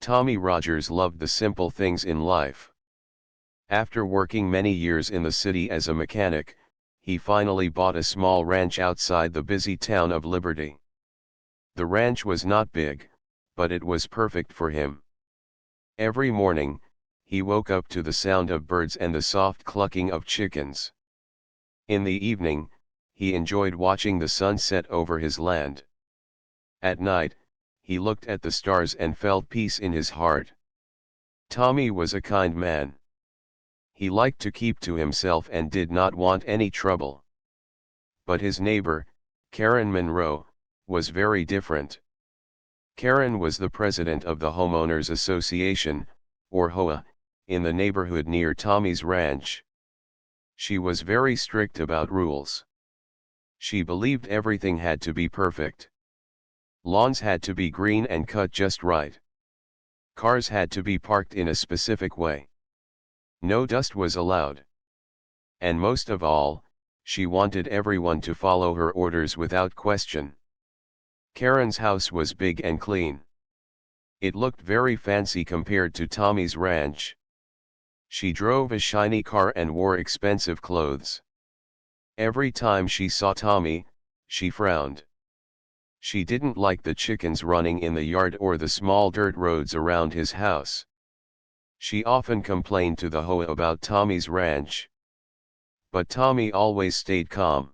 Tommy Rogers loved the simple things in life. After working many years in the city as a mechanic, he finally bought a small ranch outside the busy town of Liberty. The ranch was not big, but it was perfect for him. Every morning, he woke up to the sound of birds and the soft clucking of chickens. In the evening, he enjoyed watching the sun set over his land. At night, he looked at the stars and felt peace in his heart. Tommy was a kind man. He liked to keep to himself and did not want any trouble. But his neighbor, Karen Monroe, was very different. Karen was the president of the Homeowners Association, or HOA, in the neighborhood near Tommy's ranch. She was very strict about rules. She believed everything had to be perfect. Lawns had to be green and cut just right. Cars had to be parked in a specific way. No dust was allowed. And most of all, she wanted everyone to follow her orders without question. Karen's house was big and clean. It looked very fancy compared to Tommy's ranch. She drove a shiny car and wore expensive clothes. Every time she saw Tommy, she frowned. She didn't like the chickens running in the yard or the small dirt roads around his house. She often complained to the HOA about Tommy's ranch. But Tommy always stayed calm.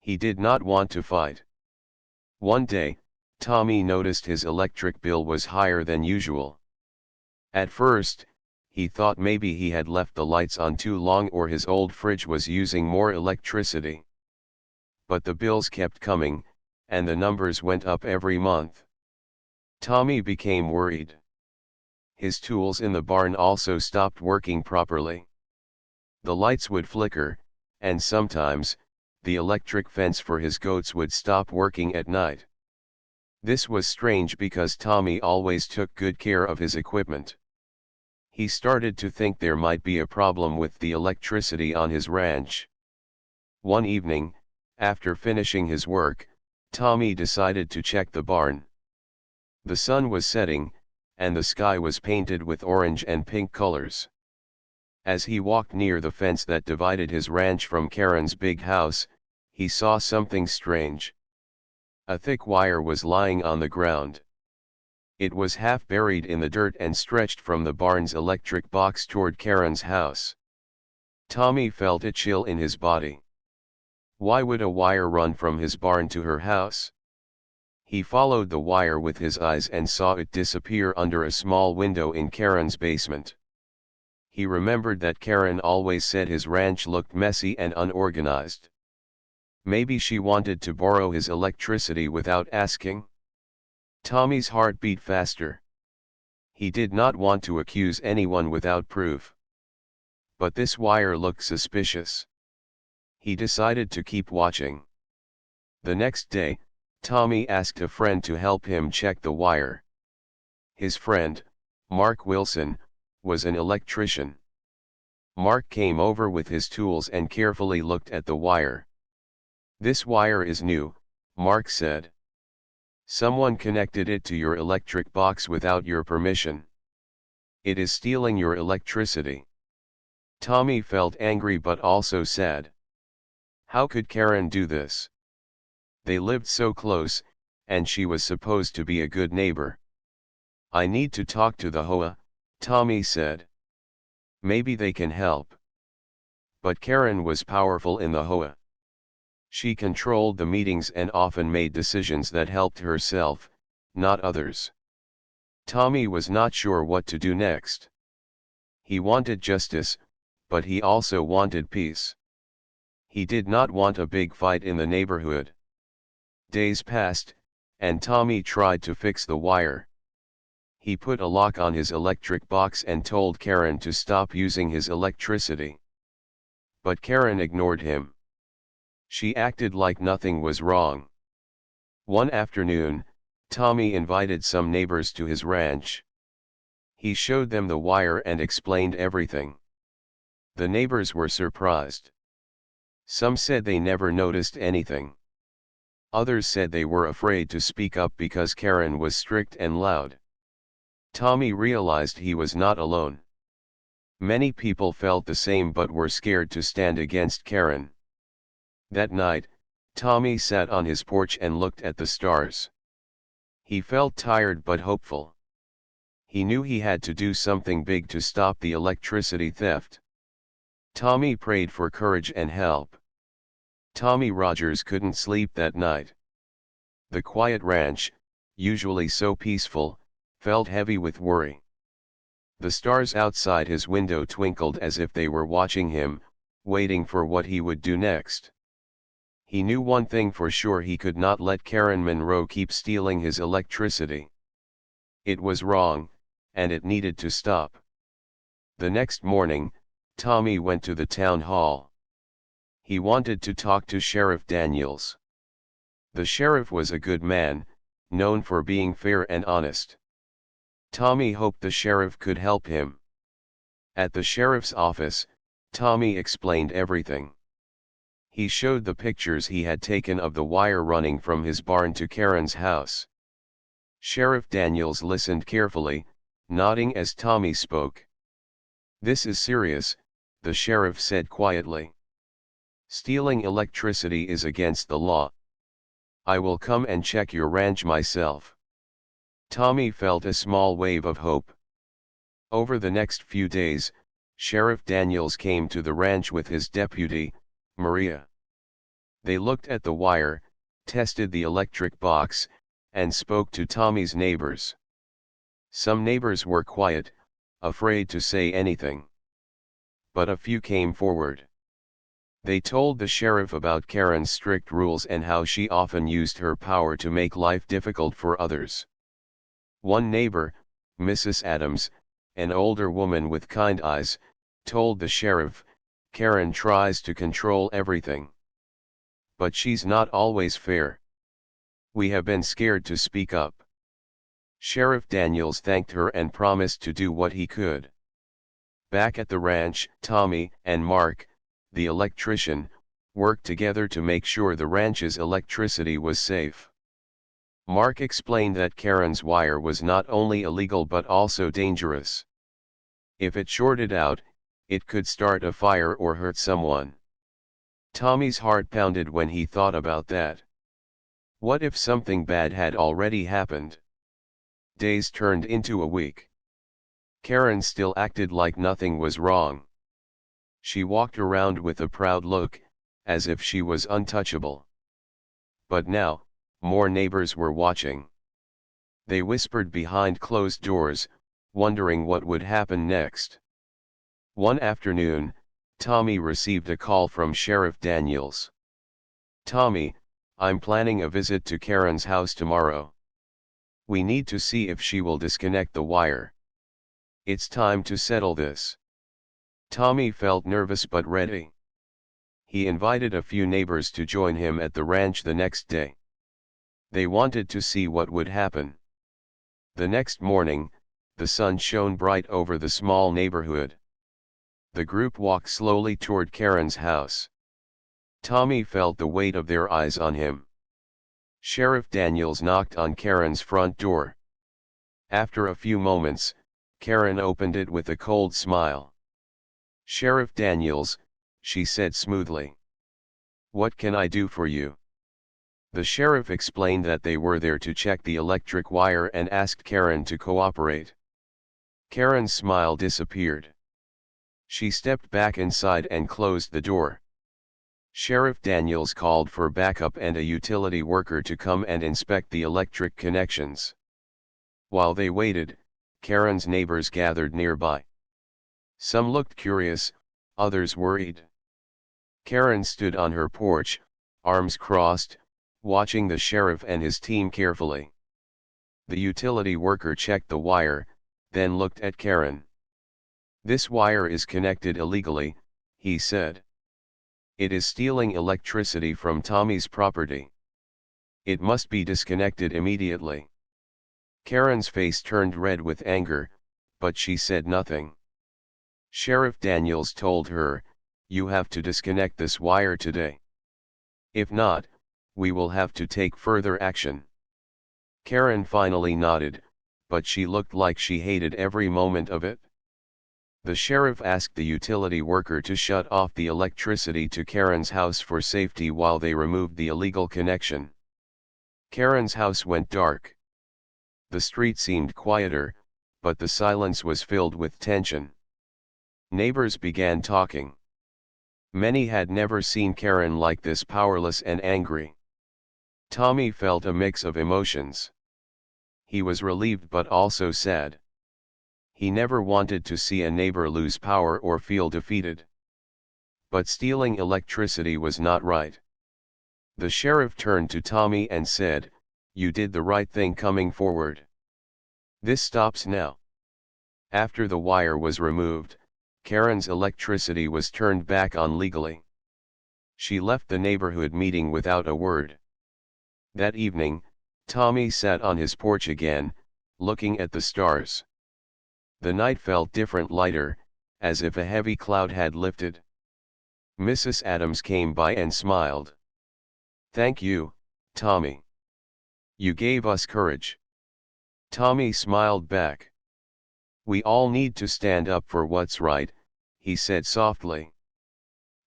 He did not want to fight. One day, Tommy noticed his electric bill was higher than usual. At first, he thought maybe he had left the lights on too long or his old fridge was using more electricity. But the bills kept coming, and the numbers went up every month. Tommy became worried. His tools in the barn also stopped working properly. The lights would flicker, and sometimes, the electric fence for his goats would stop working at night. This was strange because Tommy always took good care of his equipment. He started to think there might be a problem with the electricity on his ranch. One evening, after finishing his work, Tommy decided to check the barn. The sun was setting, and the sky was painted with orange and pink colors. As he walked near the fence that divided his ranch from Karen's big house, he saw something strange. A thick wire was lying on the ground. It was half buried in the dirt and stretched from the barn's electric box toward Karen's house. Tommy felt a chill in his body. Why would a wire run from his barn to her house? He followed the wire with his eyes and saw it disappear under a small window in Karen's basement. He remembered that Karen always said his ranch looked messy and unorganized. Maybe she wanted to borrow his electricity without asking. Tommy's heart beat faster. He did not want to accuse anyone without proof. But this wire looked suspicious. He decided to keep watching. The next day, Tommy asked a friend to help him check the wire. His friend, Mark Wilson, was an electrician. Mark came over with his tools and carefully looked at the wire. "This wire is new," Mark said. "Someone connected it to your electric box without your permission. It is stealing your electricity." Tommy felt angry but also sad. How could Karen do this? They lived so close, and she was supposed to be a good neighbor. "I need to talk to the HOA," Tommy said. "Maybe they can help." But Karen was powerful in the HOA. She controlled the meetings and often made decisions that helped herself, not others. Tommy was not sure what to do next. He wanted justice, but he also wanted peace. He did not want a big fight in the neighborhood. Days passed, and Tommy tried to fix the wire. He put a lock on his electric box and told Karen to stop using his electricity. But Karen ignored him. She acted like nothing was wrong. One afternoon, Tommy invited some neighbors to his ranch. He showed them the wire and explained everything. The neighbors were surprised. Some said they never noticed anything. Others said they were afraid to speak up because Karen was strict and loud. Tommy realized he was not alone. Many people felt the same but were scared to stand against Karen. That night, Tommy sat on his porch and looked at the stars. He felt tired but hopeful. He knew he had to do something big to stop the electricity theft. Tommy prayed for courage and help. Tommy Rogers couldn't sleep that night. The quiet ranch, usually so peaceful, felt heavy with worry. The stars outside his window twinkled as if they were watching him, waiting for what he would do next. He knew one thing for sure: he could not let Karen Monroe keep stealing his electricity. It was wrong, and it needed to stop. The next morning, Tommy went to the town hall. He wanted to talk to Sheriff Daniels. The sheriff was a good man, known for being fair and honest. Tommy hoped the sheriff could help him. At the sheriff's office, Tommy explained everything. He showed the pictures he had taken of the wire running from his barn to Karen's house. Sheriff Daniels listened carefully, nodding as Tommy spoke. "This is serious," the sheriff said quietly. "Stealing electricity is against the law. I will come and check your ranch myself." Tommy felt a small wave of hope. Over the next few days, Sheriff Daniels came to the ranch with his deputy, Maria. They looked at the wire, tested the electric box, and spoke to Tommy's neighbors. Some neighbors were quiet, afraid to say anything. But a few came forward. They told the sheriff about Karen's strict rules and how she often used her power to make life difficult for others. One neighbor, Mrs. Adams, an older woman with kind eyes, told the sheriff, "Karen tries to control everything. But she's not always fair. We have been scared to speak up." Sheriff Daniels thanked her and promised to do what he could. Back at the ranch, Tommy and Mark, the electrician, worked together to make sure the ranch's electricity was safe. Mark explained that Karen's wire was not only illegal but also dangerous. If it shorted out, it could start a fire or hurt someone. Tommy's heart pounded when he thought about that. What if something bad had already happened? Days turned into a week. Karen still acted like nothing was wrong. She walked around with a proud look, as if she was untouchable. But now, more neighbors were watching. They whispered behind closed doors, wondering what would happen next. One afternoon, Tommy received a call from Sheriff Daniels. "Tommy, I'm planning a visit to Karen's house tomorrow. We need to see if she will disconnect the wire. It's time to settle this." Tommy felt nervous but ready. He invited a few neighbors to join him at the ranch the next day. They wanted to see what would happen. The next morning, the sun shone bright over the small neighborhood. The group walked slowly toward Karen's house. Tommy felt the weight of their eyes on him. Sheriff Daniels knocked on Karen's front door. After a few moments, Karen opened it with a cold smile. "Sheriff Daniels," she said smoothly. "What can I do for you?" The sheriff explained that they were there to check the electric wire and asked Karen to cooperate. Karen's smile disappeared. She stepped back inside and closed the door. Sheriff Daniels called for backup and a utility worker to come and inspect the electric connections. While they waited, Karen's neighbors gathered nearby. Some looked curious, others worried. Karen stood on her porch, arms crossed, watching the sheriff and his team carefully. The utility worker checked the wire, then looked at Karen. "This wire is connected illegally," he said. "It is stealing electricity from Tommy's property. It must be disconnected immediately." Karen's face turned red with anger, but she said nothing. Sheriff Daniels told her, "You have to disconnect this wire today. If not, we will have to take further action." Karen finally nodded, but she looked like she hated every moment of it. The sheriff asked the utility worker to shut off the electricity to Karen's house for safety while they removed the illegal connection. Karen's house went dark. The street seemed quieter, but the silence was filled with tension. Neighbors began talking. Many had never seen Karen like this, powerless and angry. Tommy felt a mix of emotions. He was relieved but also sad. He never wanted to see a neighbor lose power or feel defeated. But stealing electricity was not right. The sheriff turned to Tommy and said, "You did the right thing coming forward. This stops now." After the wire was removed, Karen's electricity was turned back on legally. She left the neighborhood meeting without a word. That evening, Tommy sat on his porch again, looking at the stars. The night felt different, lighter, as if a heavy cloud had lifted. Mrs. Adams came by and smiled. "Thank you, Tommy. You gave us courage." Tommy smiled back. "We all need to stand up for what's right," he said softly.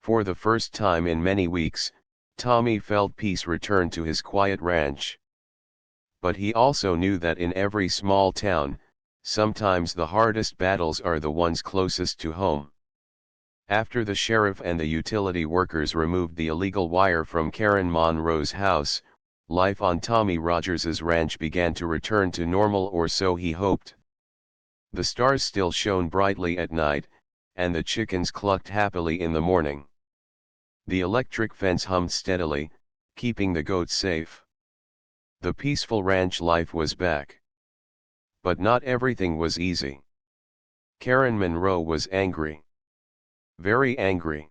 For the first time in many weeks, Tommy felt peace return to his quiet ranch. But he also knew that in every small town, sometimes the hardest battles are the ones closest to home. After the sheriff and the utility workers removed the illegal wire from Karen Monroe's house, life on Tommy Rogers's ranch began to return to normal, or so he hoped. The stars still shone brightly at night, and the chickens clucked happily in the morning. The electric fence hummed steadily, keeping the goats safe. The peaceful ranch life was back. But not everything was easy. Karen Monroe was angry. Very angry.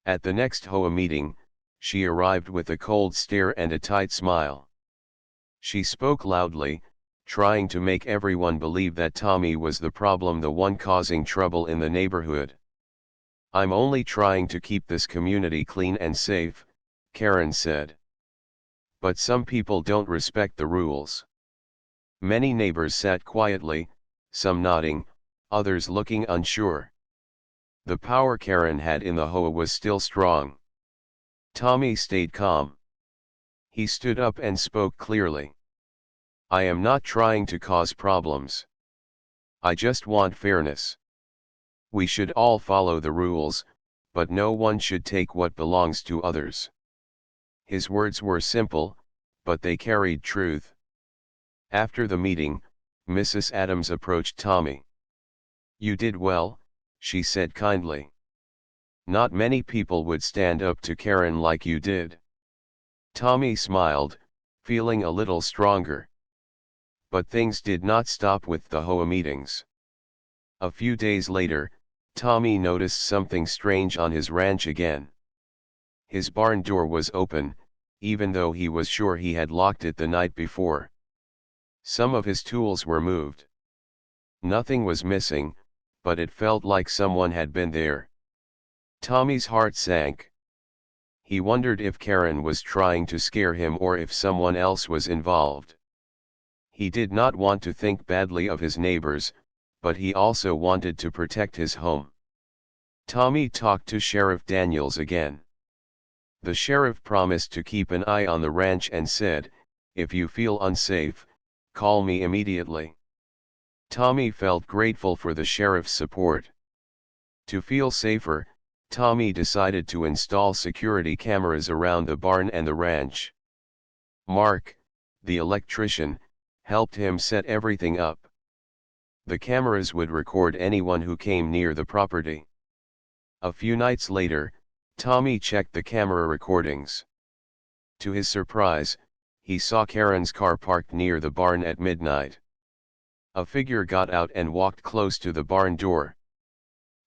At the next HOA meeting, she arrived with a cold stare and a tight smile. She spoke loudly, trying to make everyone believe that Tommy was the problem, the one causing trouble in the neighborhood. "I'm only trying to keep this community clean and safe," Karen said. "But some people don't respect the rules." Many neighbors sat quietly, some nodding, others looking unsure. The power Karen had in the HOA was still strong. Tommy stayed calm. He stood up and spoke clearly. "I am not trying to cause problems. I just want fairness. We should all follow the rules, but no one should take what belongs to others." His words were simple, but they carried truth. After the meeting, Mrs. Adams approached Tommy. "You did well," she said kindly. "Not many people would stand up to Karen like you did." Tommy smiled, feeling a little stronger. But things did not stop with the HOA meetings. A few days later, Tommy noticed something strange on his ranch again. His barn door was open, even though he was sure he had locked it the night before. Some of his tools were moved. Nothing was missing, but it felt like someone had been there. Tommy's heart sank. He wondered if Karen was trying to scare him or if someone else was involved. He did not want to think badly of his neighbors, but he also wanted to protect his home. Tommy talked to Sheriff Daniels again. The sheriff promised to keep an eye on the ranch and said, "If you feel unsafe, call me immediately." Tommy felt grateful for the sheriff's support. To feel safer, Tommy decided to install security cameras around the barn and the ranch. Mark, the electrician, helped him set everything up. The cameras would record anyone who came near the property. A few nights later, Tommy checked the camera recordings. To his surprise, he saw Karen's car parked near the barn at midnight. A figure got out and walked close to the barn door.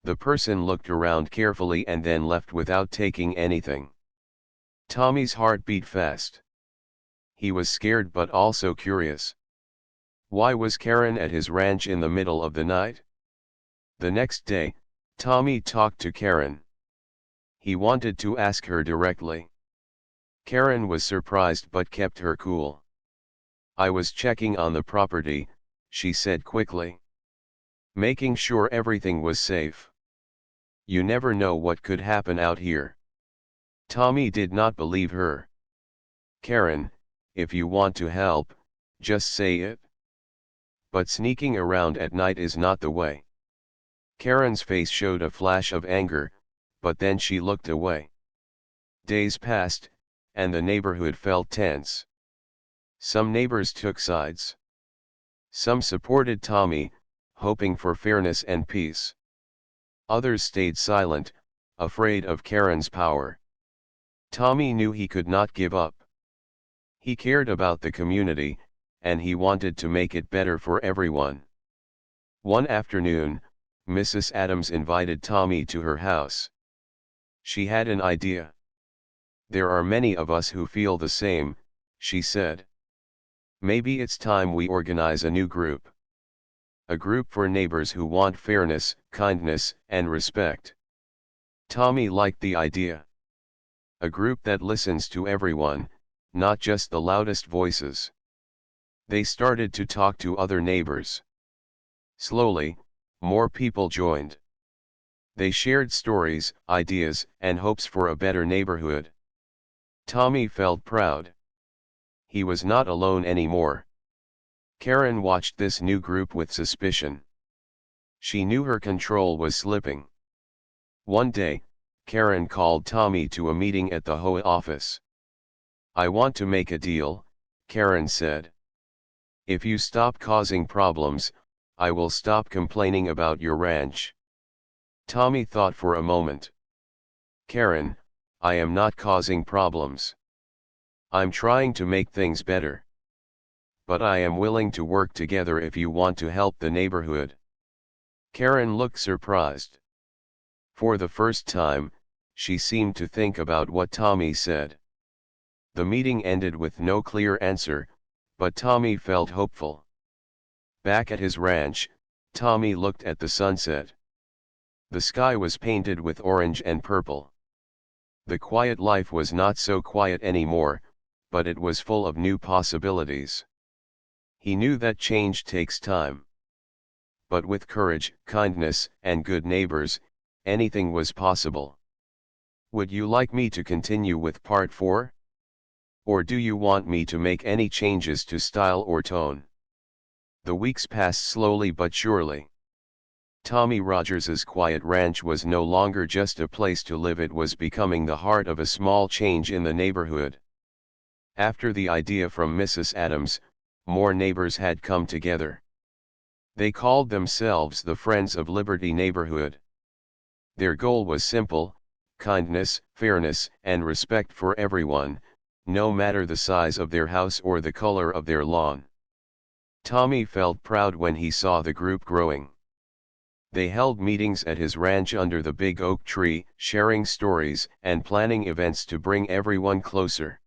The person looked around carefully and then left without taking anything. Tommy's heart beat fast. He was scared but also curious. Why was Karen at his ranch in the middle of the night? The next day, Tommy talked to Karen. He wanted to ask her directly. Karen was surprised but kept her cool. "I was checking on the property," she said quickly, making sure everything was safe. You never know what could happen out here. Tommy did not believe her. Karen, if you want to help, just say it. But sneaking around at night is not the way. Karen's face showed a flash of anger, but then she looked away. Days passed, and the neighborhood felt tense. Some neighbors took sides. Some supported Tommy, hoping for fairness and peace. Others stayed silent, afraid of Karen's power. Tommy knew he could not give up. He cared about the community, and he wanted to make it better for everyone. One afternoon, Mrs. Adams invited Tommy to her house. She had an idea. There are many of us who feel the same, she said. Maybe it's time we organize a new group. A group for neighbors who want fairness, kindness, and respect. Tommy liked the idea. A group that listens to everyone, not just the loudest voices. They started to talk to other neighbors. Slowly, more people joined. They shared stories, ideas, and hopes for a better neighborhood. Tommy felt proud. He was not alone anymore. Karen watched this new group with suspicion. She knew her control was slipping. One day, Karen called Tommy to a meeting at the HOA office. I want to make a deal, Karen said. If you stop causing problems, I will stop complaining about your ranch. Tommy thought for a moment. Karen, I am not causing problems. I'm trying to make things better. But I am willing to work together if you want to help the neighborhood. Karen looked surprised. For the first time, she seemed to think about what Tommy said. The meeting ended with no clear answer, but Tommy felt hopeful. Back at his ranch, Tommy looked at the sunset. The sky was painted with orange and purple. The quiet life was not so quiet anymore, but it was full of new possibilities. He knew that change takes time. But with courage, kindness, and good neighbors, anything was possible. Would you like me to continue with part 4? Or do you want me to make any changes to style or tone? The weeks passed slowly but surely. Tommy Rogers's quiet ranch was no longer just a place to live, it was becoming the heart of a small change in the neighborhood. After the idea from Mrs. Adams, more neighbors had come together. They called themselves the Friends of Liberty Neighborhood. Their goal was simple: kindness, fairness, and respect for everyone, no matter the size of their house or the color of their lawn. Tommy felt proud when he saw the group growing. They held meetings at his ranch under the big oak tree, sharing stories and planning events to bring everyone closer.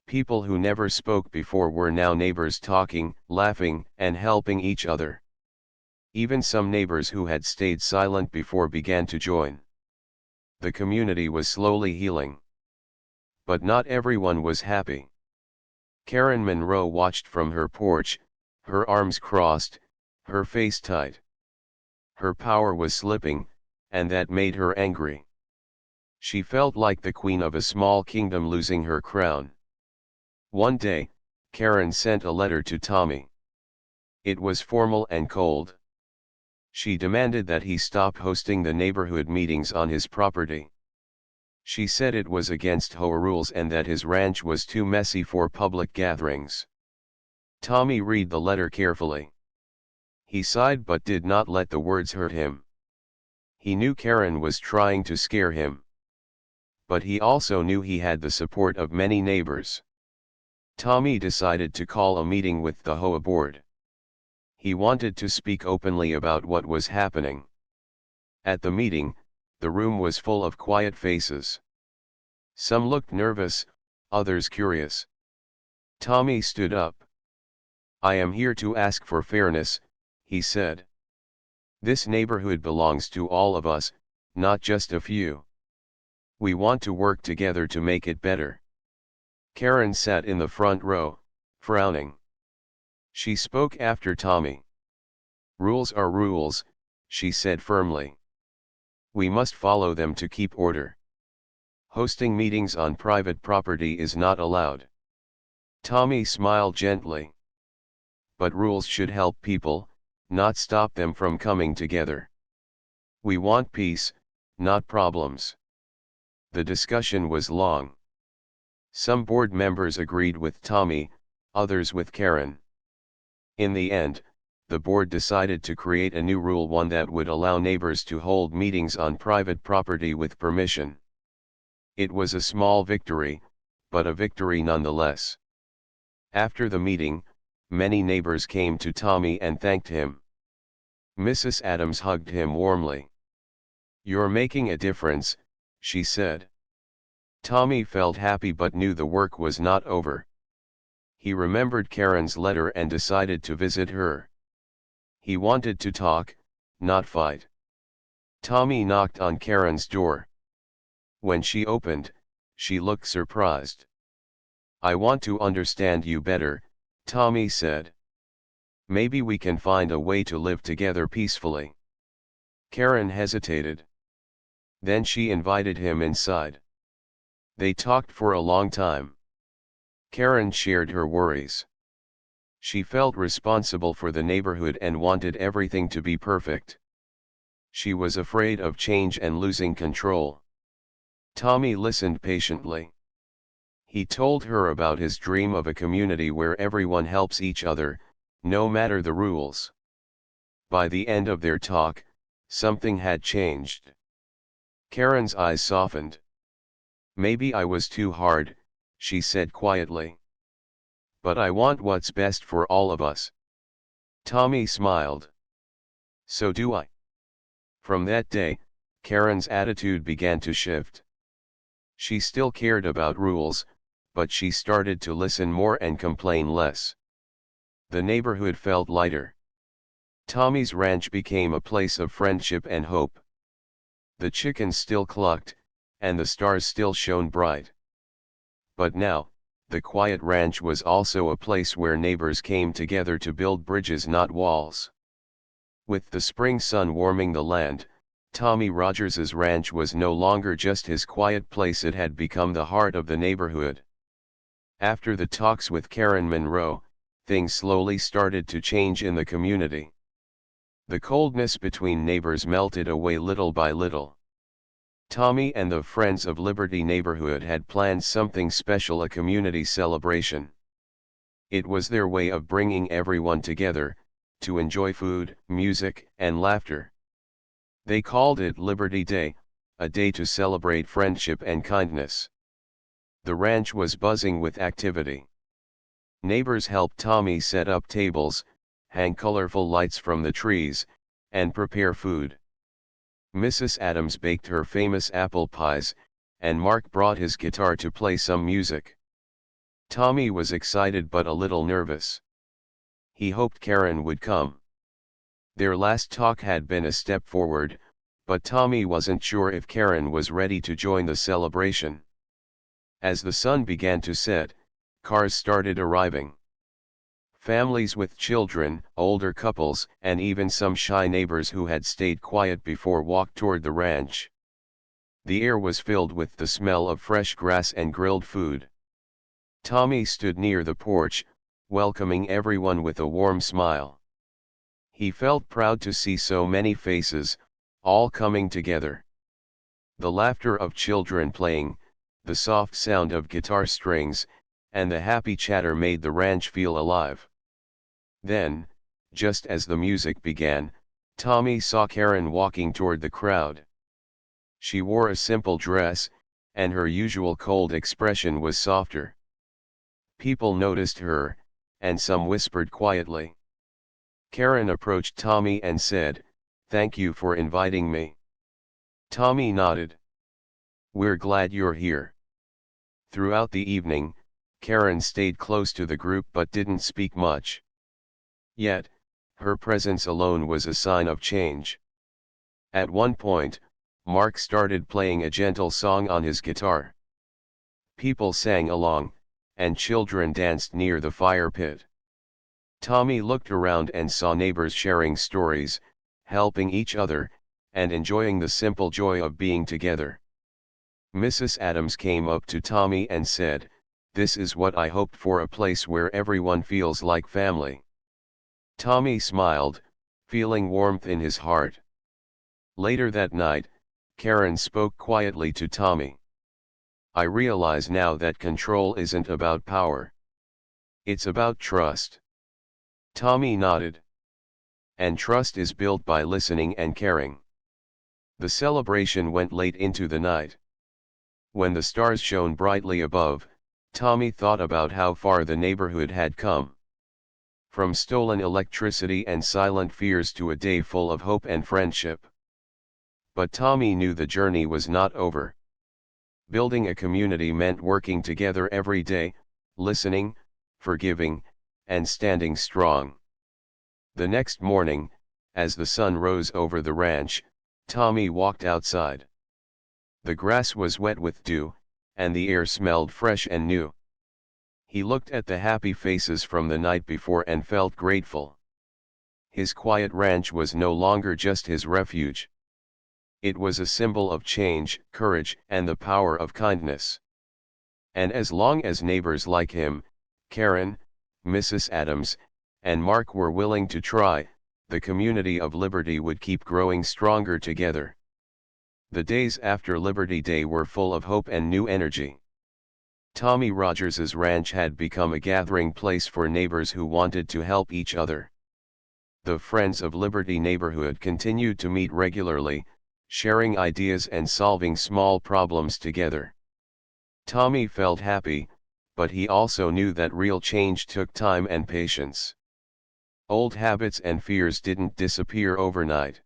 People who never spoke before were now neighbors, talking, laughing, and helping each other. Even some neighbors who had stayed silent before began to join. The community was slowly healing. But not everyone was happy. Karen Monroe watched from her porch, her arms crossed, her face tight. Her power was slipping, and that made her angry. She felt like the queen of a small kingdom losing her crown. One day, Karen sent a letter to Tommy. It was formal and cold. She demanded that he stop hosting the neighborhood meetings on his property. She said it was against HOA rules and that his ranch was too messy for public gatherings. Tommy read the letter carefully. He sighed but did not let the words hurt him. He knew Karen was trying to scare him. But he also knew he had the support of many neighbors. Tommy decided to call a meeting with the HOA board. He wanted to speak openly about what was happening. At the meeting, the room was full of quiet faces. Some looked nervous, others curious. Tommy stood up. I am here to ask for fairness, he said. This neighborhood belongs to all of us, not just a few. We want to work together to make it better. Karen sat in the front row, frowning. She spoke after Tommy. Rules are rules, she said firmly. We must follow them to keep order. Hosting meetings on private property is not allowed. Tommy smiled gently. But rules should help people, not stop them from coming together. We want peace, not problems. The discussion was long. Some board members agreed with Tommy, others with Karen. In the end, the board decided to create a new rule, one that would allow neighbors to hold meetings on private property with permission. It was a small victory, but a victory nonetheless. After the meeting, many neighbors came to Tommy and thanked him. Mrs. Adams hugged him warmly. "You're making a difference," she said. Tommy felt happy but knew the work was not over. He remembered Karen's letter and decided to visit her. He wanted to talk, not fight. Tommy knocked on Karen's door. When she opened, she looked surprised. "I want to understand you better," Tommy said. "Maybe we can find a way to live together peacefully." Karen hesitated. Then she invited him inside. They talked for a long time. Karen shared her worries. She felt responsible for the neighborhood and wanted everything to be perfect. She was afraid of change and losing control. Tommy listened patiently. He told her about his dream of a community where everyone helps each other, no matter the rules. By the end of their talk, something had changed. Karen's eyes softened. "Maybe I was too hard," she said quietly. "But I want what's best for all of us." Tommy smiled. "So do I." From that day, Karen's attitude began to shift. She still cared about rules, but she started to listen more and complain less. The neighborhood felt lighter. Tommy's ranch became a place of friendship and hope. The chickens still clucked, and the stars still shone bright. But now, the quiet ranch was also a place where neighbors came together to build bridges, not walls. With the spring sun warming the land, Tommy Rogers's ranch was no longer just his quiet place, it had become the heart of the neighborhood. After the talks with Karen Monroe, things slowly started to change in the community. The coldness between neighbors melted away little by little. Tommy and the Friends of Liberty neighborhood had planned something special, a community celebration. It was their way of bringing everyone together, to enjoy food, music, and laughter. They called it Liberty Day, a day to celebrate friendship and kindness. The ranch was buzzing with activity. Neighbors helped Tommy set up tables, hang colorful lights from the trees, and prepare food. Mrs. Adams baked her famous apple pies, and Mark brought his guitar to play some music. Tommy was excited but a little nervous. He hoped Karen would come. Their last talk had been a step forward, but Tommy wasn't sure if Karen was ready to join the celebration. As the sun began to set, cars started arriving. Families with children, older couples, and even some shy neighbors who had stayed quiet before walked toward the ranch. The air was filled with the smell of fresh grass and grilled food. Tommy stood near the porch, welcoming everyone with a warm smile. He felt proud to see so many faces, all coming together. The laughter of children playing, the soft sound of guitar strings, and the happy chatter made the ranch feel alive. Then, just as the music began, Tommy saw Karen walking toward the crowd. She wore a simple dress, and her usual cold expression was softer. People noticed her, and some whispered quietly. Karen approached Tommy and said, "Thank you for inviting me." Tommy nodded. "We're glad you're here." Throughout the evening, Karen stayed close to the group but didn't speak much. Yet, her presence alone was a sign of change. At one point, Mark started playing a gentle song on his guitar. People sang along, and children danced near the fire pit. Tommy looked around and saw neighbors sharing stories, helping each other, and enjoying the simple joy of being together. Mrs. Adams came up to Tommy and said, "This is what I hoped for, a place where everyone feels like family." Tommy smiled, feeling warmth in his heart. Later that night, Karen spoke quietly to Tommy. "I realize now that control isn't about power. It's about trust." Tommy nodded. "And trust is built by listening and caring." The celebration went late into the night. When the stars shone brightly above, Tommy thought about how far the neighborhood had come. From stolen electricity and silent fears to a day full of hope and friendship. But Tommy knew the journey was not over. Building a community meant working together every day, listening, forgiving, and standing strong. The next morning, as the sun rose over the ranch, Tommy walked outside. The grass was wet with dew, and the air smelled fresh and new. He looked at the happy faces from the night before and felt grateful. His quiet ranch was no longer just his refuge. It was a symbol of change, courage, and the power of kindness. And as long as neighbors like him, Karen, Mrs. Adams, and Mark were willing to try, the community of Liberty would keep growing stronger together. The days after Liberty Day were full of hope and new energy. Tommy Rogers's ranch had become a gathering place for neighbors who wanted to help each other. The Friends of Liberty neighborhood continued to meet regularly, sharing ideas and solving small problems together. Tommy felt happy, but he also knew that real change took time and patience. Old habits and fears didn't disappear overnight.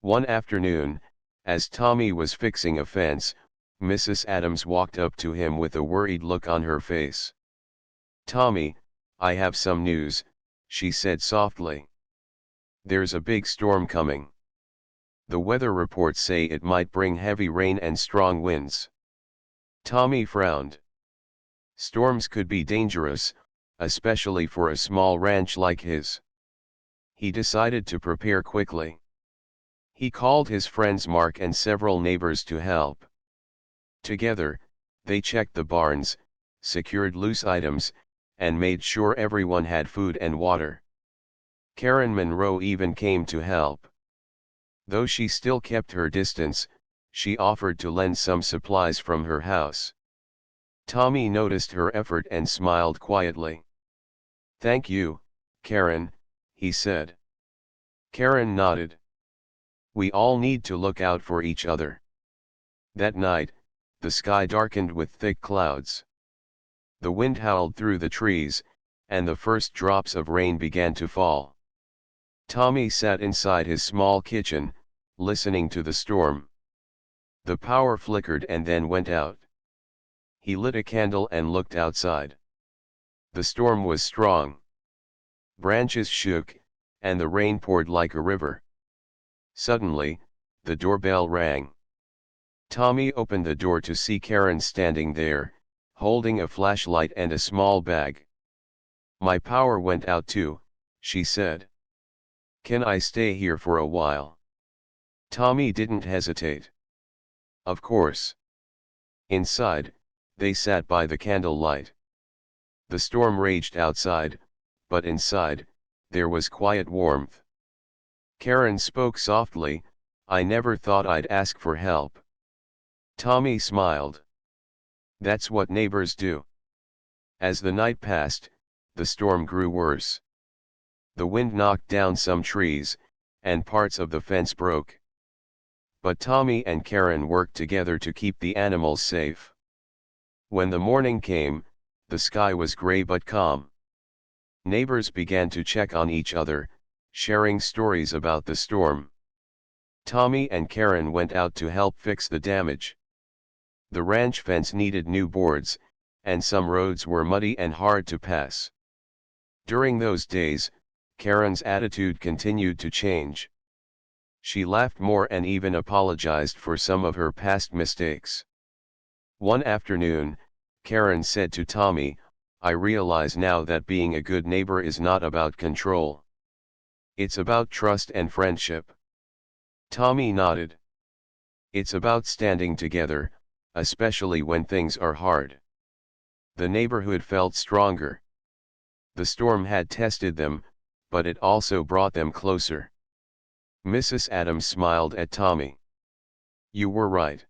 One afternoon, as Tommy was fixing a fence, Mrs. Adams walked up to him with a worried look on her face. "Tommy, I have some news," she said softly. "There's a big storm coming. The weather reports say it might bring heavy rain and strong winds." Tommy frowned. Storms could be dangerous, especially for a small ranch like his. He decided to prepare quickly. He called his friends Mark and several neighbors to help. Together, they checked the barns, secured loose items, and made sure everyone had food and water. Karen Monroe even came to help. Though she still kept her distance, she offered to lend some supplies from her house. Tommy noticed her effort and smiled quietly. "Thank you, Karen," he said. Karen nodded. "We all need to look out for each other." That night, the sky darkened with thick clouds. The wind howled through the trees, and the first drops of rain began to fall. Tommy sat inside his small kitchen, listening to the storm. The power flickered and then went out. He lit a candle and looked outside. The storm was strong. Branches shook, and the rain poured like a river. Suddenly, the doorbell rang. Tommy opened the door to see Karen standing there, holding a flashlight and a small bag. "My power went out too," she said. "Can I stay here for a while?" Tommy didn't hesitate. "Of course." Inside, they sat by the candlelight. The storm raged outside, but inside, there was quiet warmth. Karen spoke softly, "I never thought I'd ask for help." Tommy smiled. "That's what neighbors do." As the night passed, the storm grew worse. The wind knocked down some trees, and parts of the fence broke. But Tommy and Karen worked together to keep the animals safe. When the morning came, the sky was gray but calm. Neighbors began to check on each other, sharing stories about the storm. Tommy and Karen went out to help fix the damage. The ranch fence needed new boards, and some roads were muddy and hard to pass. During those days, Karen's attitude continued to change. She laughed more and even apologized for some of her past mistakes. One afternoon, Karen said to Tommy, I realize now that being a good neighbor is not about control. It's about trust and friendship." Tommy nodded. "It's about standing together, especially when things are hard." The neighborhood felt stronger. The storm had tested them, but it also brought them closer. Mrs. Adams smiled at Tommy. "You were right.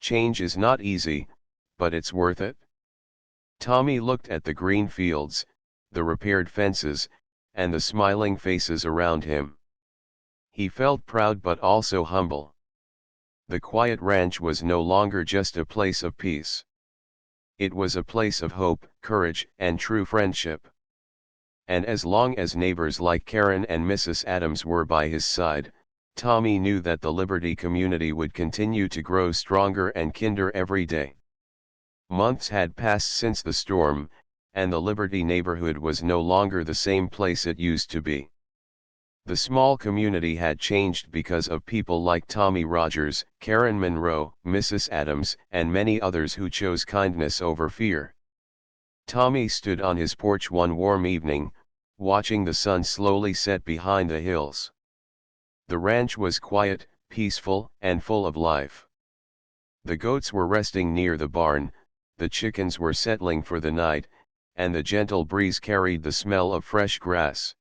Change is not easy, but it's worth it." Tommy looked at the green fields, the repaired fences, and the smiling faces around him. He felt proud but also humble. The quiet ranch was no longer just a place of peace. It was a place of hope, courage, and true friendship. And as long as neighbors like Karen and Mrs. Adams were by his side, Tommy knew that the Liberty community would continue to grow stronger and kinder every day. Months had passed since the storm, and the Liberty neighborhood was no longer the same place it used to be. The small community had changed because of people like Tommy Rogers, Karen Monroe, Mrs. Adams, and many others who chose kindness over fear. Tommy stood on his porch one warm evening, watching the sun slowly set behind the hills. The ranch was quiet, peaceful, and full of life. The goats were resting near the barn, the chickens were settling for the night, and the gentle breeze carried the smell of fresh grass.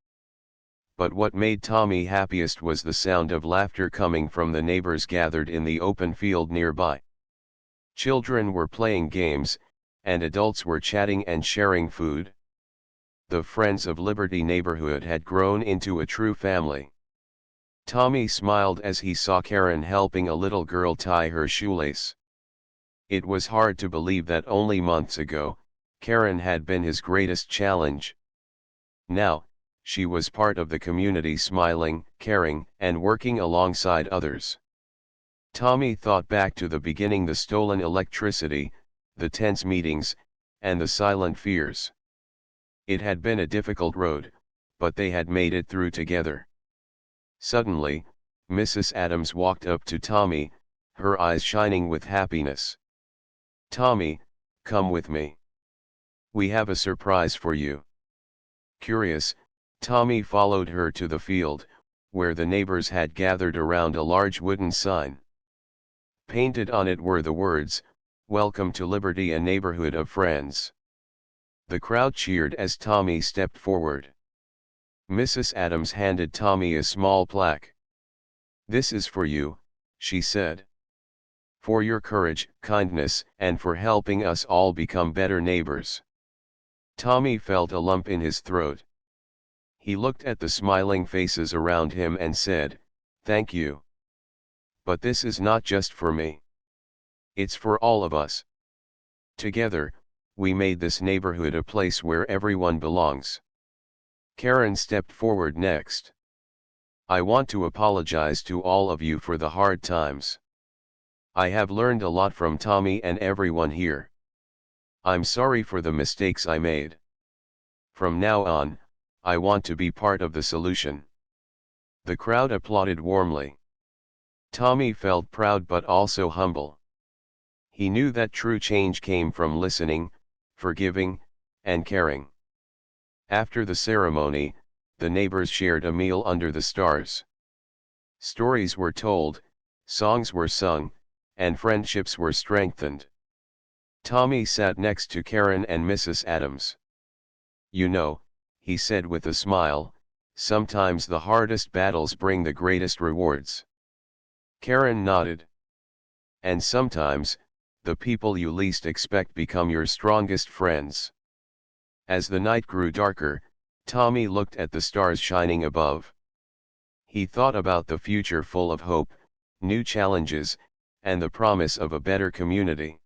But what made Tommy happiest was the sound of laughter coming from the neighbors gathered in the open field nearby. Children were playing games, and adults were chatting and sharing food. The Friends of Liberty neighborhood had grown into a true family. Tommy smiled as he saw Karen helping a little girl tie her shoelace. It was hard to believe that only months ago, Karen had been his greatest challenge. Now, she was part of the community, smiling, caring, and working alongside others. Tommy thought back to the beginning, the stolen electricity, the tense meetings, and the silent fears. It had been a difficult road, but they had made it through together. Suddenly, Mrs. Adams walked up to Tommy, her eyes shining with happiness. "Tommy, come with me. We have a surprise for you." Curious, Tommy followed her to the field, where the neighbors had gathered around a large wooden sign. Painted on it were the words, "Welcome to Liberty, a neighborhood of friends." The crowd cheered as Tommy stepped forward. Mrs. Adams handed Tommy a small plaque. "This is for you," she said. "For your courage, kindness, and for helping us all become better neighbors." Tommy felt a lump in his throat. He looked at the smiling faces around him and said, "Thank you. But this is not just for me. It's for all of us. Together, we made this neighborhood a place where everyone belongs." Karen stepped forward next. "I want to apologize to all of you for the hard times. I have learned a lot from Tommy and everyone here. I'm sorry for the mistakes I made. From now on, I want to be part of the solution." The crowd applauded warmly. Tommy felt proud but also humble. He knew that true change came from listening, forgiving, and caring. After the ceremony, the neighbors shared a meal under the stars. Stories were told, songs were sung, and friendships were strengthened. Tommy sat next to Karen and Mrs. Adams. "You know," he said with a smile, "sometimes the hardest battles bring the greatest rewards." Karen nodded. "And sometimes, the people you least expect become your strongest friends." As the night grew darker, Tommy looked at the stars shining above. He thought about the future full of hope, new challenges, and the promise of a better community.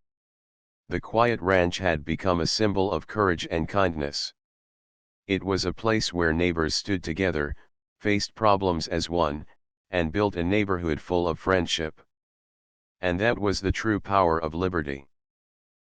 The quiet ranch had become a symbol of courage and kindness. It was a place where neighbors stood together, faced problems as one, and built a neighborhood full of friendship. And that was the true power of liberty.